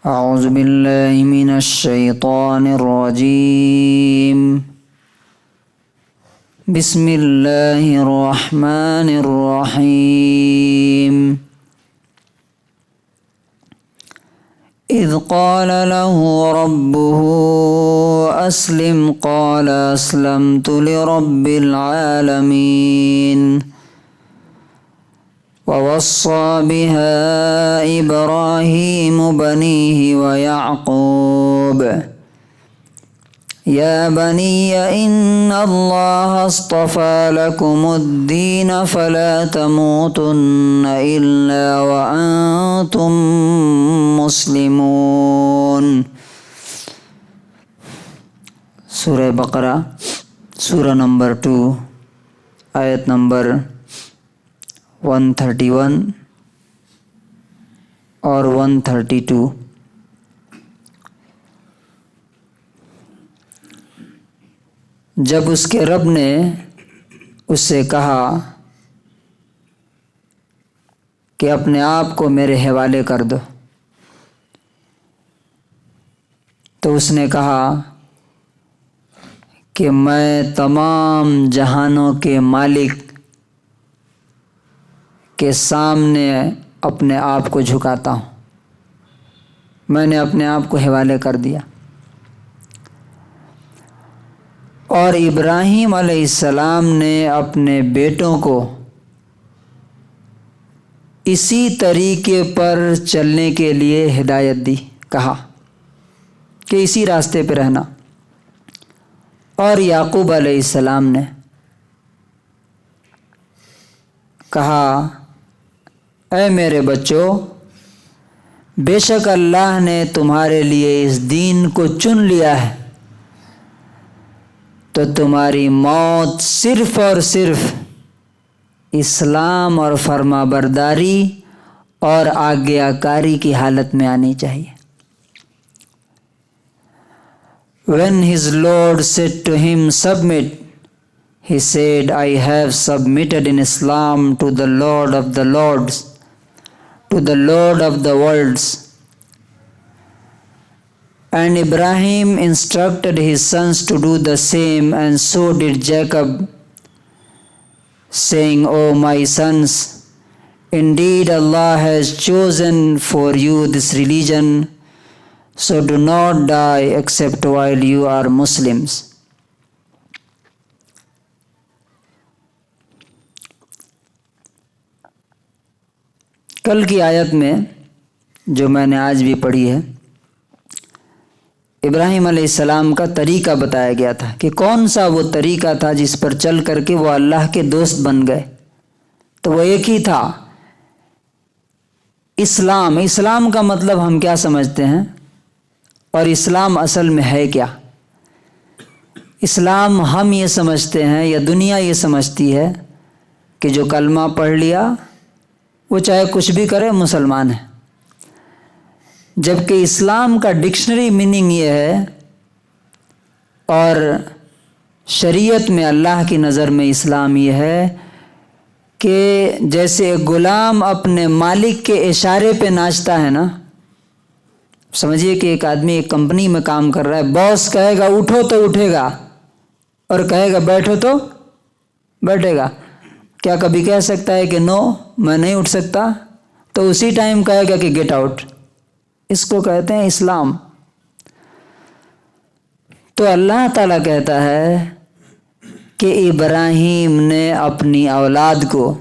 اعوذ باللہ من الشیطان الرجیم بسم اللہ الرحمن الرحیم اذ قال له ربه اسلم قال اسلمت لرب العالمین ووصى بها إبراهيم بنيه ويعقوب يا بني إن الله اصطفى لكم الدين فلا تموتن إلا وأنتم مسلمون۔ سورہ بقرہ سورہ نمبر 2 آیت نمبر 131 اور 132۔ جب اس کے رب نے اس سے کہا کہ اپنے آپ کو میرے حوالے کر دو، تو اس نے کہا کہ میں تمام جہانوں کے مالک کے سامنے اپنے آپ کو جھکاتا ہوں، میں نے اپنے آپ کو حوالے کر دیا۔ اور ابراہیم علیہ السلام نے اپنے بیٹوں کو اسی طریقے پر چلنے کے لیے ہدایت دی، کہا کہ اسی راستے پہ رہنا۔ اور یعقوب علیہ السلام نے کہا اے میرے بچوں، بے شک اللہ نے تمہارے لیے اس دین کو چن لیا ہے، تو تمہاری موت صرف اور صرف اسلام اور فرما برداری اور آگیا کاری کی حالت میں آنی چاہیے۔ When his Lord said to him, "Submit," he said, "I have submitted in Islam to the Lord of the Lords, to the Lord of the worlds." And Ibrahim instructed his sons to do the same, and so did Jacob, saying, "O my sons, indeed Allah has chosen for you this religion, so do not die except while you are Muslims." کل کی آیت میں جو میں نے آج بھی پڑھی ہے، ابراہیم علیہ السلام کا طریقہ بتایا گیا تھا کہ کون سا وہ طریقہ تھا جس پر چل کر کے وہ اللہ کے دوست بن گئے۔ تو وہ ایک ہی تھا، اسلام۔ اسلام کا مطلب ہم کیا سمجھتے ہیں، اور اسلام اصل میں ہے کیا؟ اسلام ہم یہ سمجھتے ہیں یا دنیا یہ سمجھتی ہے کہ جو کلمہ پڑھ لیا وہ چاہے کچھ بھی کرے مسلمان ہے، جبکہ اسلام کا ڈکشنری میننگ یہ ہے، اور شریعت میں اللہ کی نظر میں اسلام یہ ہے کہ جیسے غلام اپنے مالک کے اشارے پہ ناچتا ہے نا، سمجھیے کہ ایک آدمی ایک کمپنی میں کام کر رہا ہے، باس کہے گا اٹھو تو اٹھے گا، اور کہے گا بیٹھو تو بیٹھے گا۔ کیا کبھی کہہ سکتا ہے کہ نو میں نہیں اٹھ سکتا؟ تو اسی ٹائم کہے گا کہ گیٹ آؤٹ۔ اس کو کہتے ہیں اسلام۔ تو اللہ تعالیٰ کہتا ہے کہ ابراہیم نے اپنی اولاد کو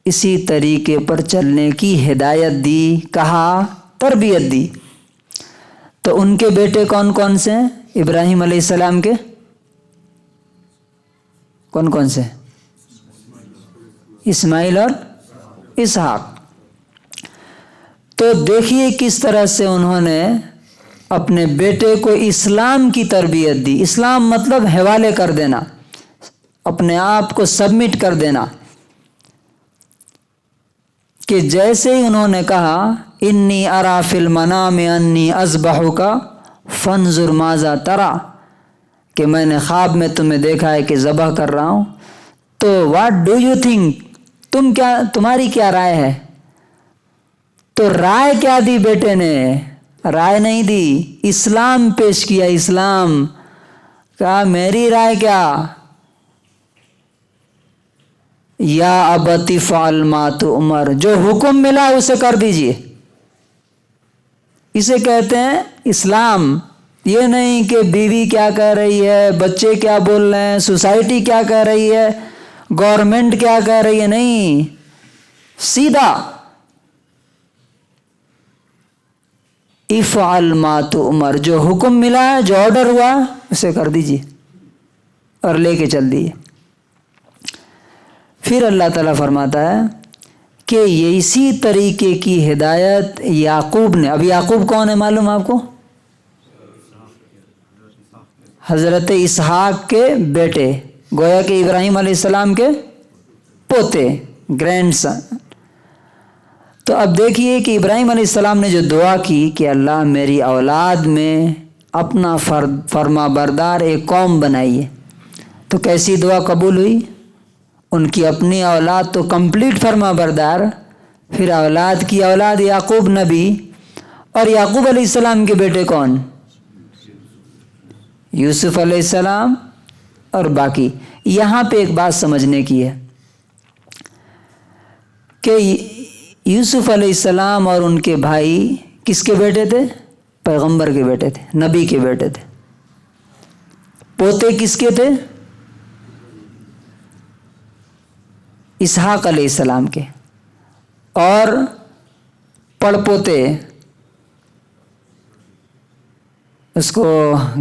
اسی طریقے پر چلنے کی ہدایت دی، کہا، تربیت دی۔ تو ان کے بیٹے کون کون سے ہیں ابراہیم علیہ السلام کے؟ کون کون سے؟ اسماعیل اور اسحاق۔ تو دیکھیے کس طرح سے انہوں نے اپنے بیٹے کو اسلام کی تربیت دی۔ اسلام مطلب حوالے کر دینا، اپنے آپ کو سبمٹ کر دینا، کہ جیسے ہی انہوں نے کہا انی ارا فی المنام انی اذبحک فانظر ماذا تری، کہ میں نے خواب میں تمہیں دیکھا ہے کہ ذبح کر رہا ہوں، تو واٹ ڈو یو تھنک، تمہاری کیا رائے ہے؟ تو رائے کیا دی بیٹے نے؟ رائے نہیں دی، اسلام پیش کیا، اسلام کہا میری رائے کیا، یا ابت فعل ما تؤمر، جو حکم ملا اسے کر دیجئے، اسے کہتے ہیں اسلام۔ یہ نہیں کہ بیوی کیا کہہ رہی ہے، بچے کیا بول رہے ہیں، سوسائٹی کیا کہہ رہی ہے، گورنمنٹ کیا کہہ رہی ہے، نہیں، سیدھا افعل ما تؤمر، جو حکم ملا ہے، جو آرڈر ہوا اسے کر دیجیے اور لے کے چل دیے۔ پھر اللہ تعالیٰ فرماتا ہے کہ یہ اسی طریقے کی ہدایت یعقوب نے، اب یعقوب کون ہے معلوم آپ کو؟ حضرت اسحاق کے بیٹے، گویا کہ ابراہیم علیہ السلام کے پوتے، گرینڈ سن۔ تو اب دیکھیے کہ ابراہیم علیہ السلام نے جو دعا کی کہ اللہ میری اولاد میں اپنا فرما بردار ایک قوم بنائیے، تو کیسی دعا قبول ہوئی؟ ان کی اپنی اولاد تو کمپلیٹ فرما بردار، پھر اولاد کی اولاد یعقوب نبی، اور یعقوب علیہ السلام کے بیٹے کون؟ یوسف علیہ السلام اور باقی۔ یہاں پہ ایک بات سمجھنے کی ہے کہ یوسف علیہ السلام اور ان کے بھائی کس کے بیٹے تھے؟ پیغمبر کے بیٹے تھے، نبی کے بیٹے تھے۔ پوتے کس کے تھے؟ اسحاق علیہ السلام کے، اور پڑ پوتے اس کو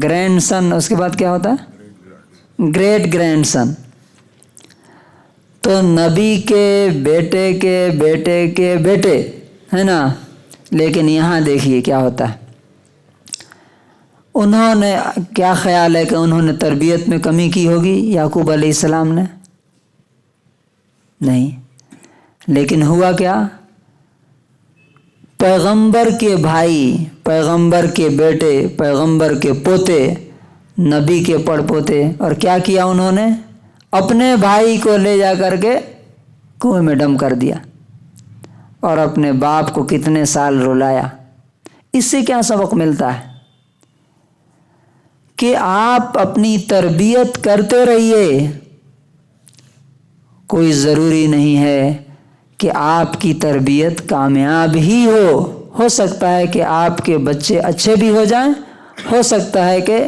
گرینڈ سن، اس کے بعد کیا ہوتا ہے؟ گریٹ گرینڈ سن۔ تو نبی کے بیٹے کے بیٹے کے بیٹے ہے نا، لیکن یہاں دیکھیے کیا ہوتا ہے، انہوں نے کیا خیال ہے کہ انہوں نے تربیت میں کمی کی ہوگی یعقوب علیہ السلام نے؟ نہیں، لیکن ہوا کیا؟ پیغمبر کے بھائی، پیغمبر کے بیٹے، پیغمبر کے پوتے، نبی کے پڑ پوتے، اور کیا کیا انہوں نے؟ اپنے بھائی کو لے جا کر کے کنویں میں ڈم کر دیا، اور اپنے باپ کو کتنے سال رلایا۔ اس سے کیا سبق ملتا ہے؟ کہ آپ اپنی تربیت کرتے رہیے، کوئی ضروری نہیں ہے کہ آپ کی تربیت کامیاب ہی ہو سکتا ہے کہ آپ کے بچے اچھے بھی ہو جائیں، ہو سکتا ہے کہ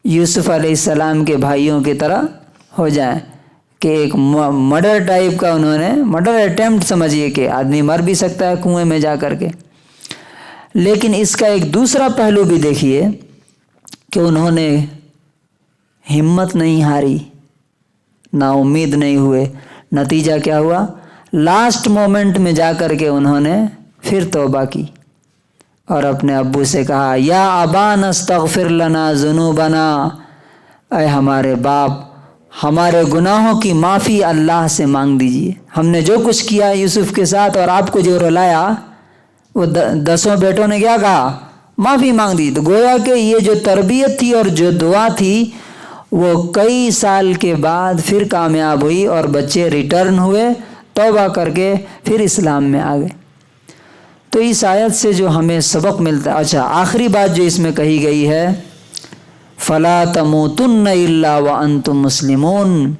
یوسف علیہ السلام کے بھائیوں کی طرح ہو جائیں کہ ایک مرڈر ٹائپ کا انہوں نے، مرڈر اٹیمپٹ سمجھیے کہ آدمی مر بھی سکتا ہے کنویں میں جا کر کے۔ لیکن اس کا ایک دوسرا پہلو بھی دیکھیے کہ انہوں نے ہمت نہیں ہاری، نا امید نہیں ہوئے۔ نتیجہ کیا ہوا؟ لاسٹ مومنٹ میں جا کر کے انہوں نے پھر توبہ کی اور اپنے ابو سے کہا، یا ابانا استغفر لنا ذنوبنا، اے ہمارے باپ، ہمارے گناہوں کی معافی اللہ سے مانگ دیجیے۔ ہم نے جو کچھ کیا یوسف کے ساتھ اور آپ کو جو رلایا، وہ 10 بیٹوں نے کیا کہا؟ معافی مانگ دی۔ تو گویا کہ یہ جو تربیت تھی اور جو دعا تھی وہ کئی سال کے بعد پھر کامیاب ہوئی، اور بچے ریٹرن ہوئے، توبہ کر کے پھر اسلام میں آ گئے۔ تو اس آیت سے جو ہمیں سبق ملتا ہے، اچھا آخری بات جو اس میں کہی گئی ہے، فَلَا تَمُوتُنَّ إِلَّا وَأَنْتُمْ مُسْلِمُونَ،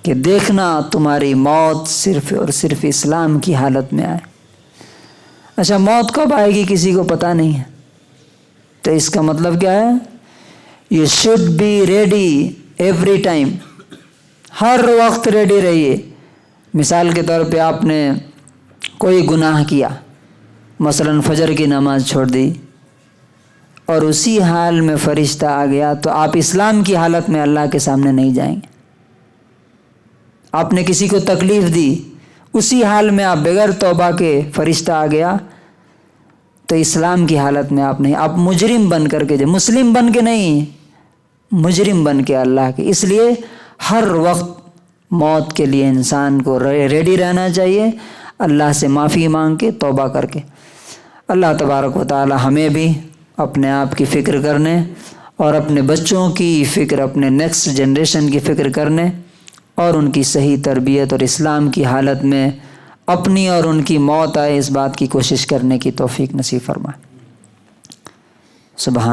کہ دیکھنا تمہاری موت صرف اور صرف اسلام کی حالت میں آئے۔ اچھا موت کب آئے گی کسی کو پتہ نہیں ہے، تو اس کا مطلب کیا ہے؟ You should be ready every time، ہر وقت ریڈی رہیے۔ مثال کے طور پہ آپ نے کوئی گناہ کیا، مثلا فجر کی نماز چھوڑ دی، اور اسی حال میں فرشتہ آ گیا، تو آپ اسلام کی حالت میں اللہ کے سامنے نہیں جائیں گے۔ آپ نے کسی کو تکلیف دی، اسی حال میں آپ بغیر توبہ کے فرشتہ آ گیا، تو اسلام کی حالت میں آپ نہیں، آپ مجرم بن کر کے، مسلم بن کے نہیں، مجرم بن کے اللہ کے۔ اس لیے ہر وقت موت کے لیے انسان کو ریڈی رہنا چاہیے، اللہ سے معافی مانگ کے، توبہ کر کے۔ اللہ تبارک و تعالی ہمیں بھی اپنے آپ کی فکر کرنے اور اپنے بچوں کی فکر، اپنے نیکسٹ جنریشن کی فکر کرنے اور ان کی صحیح تربیت اور اسلام کی حالت میں اپنی اور ان کی موت آئے، اس بات کی کوشش کرنے کی توفیق نصیب فرمائے۔ سبحان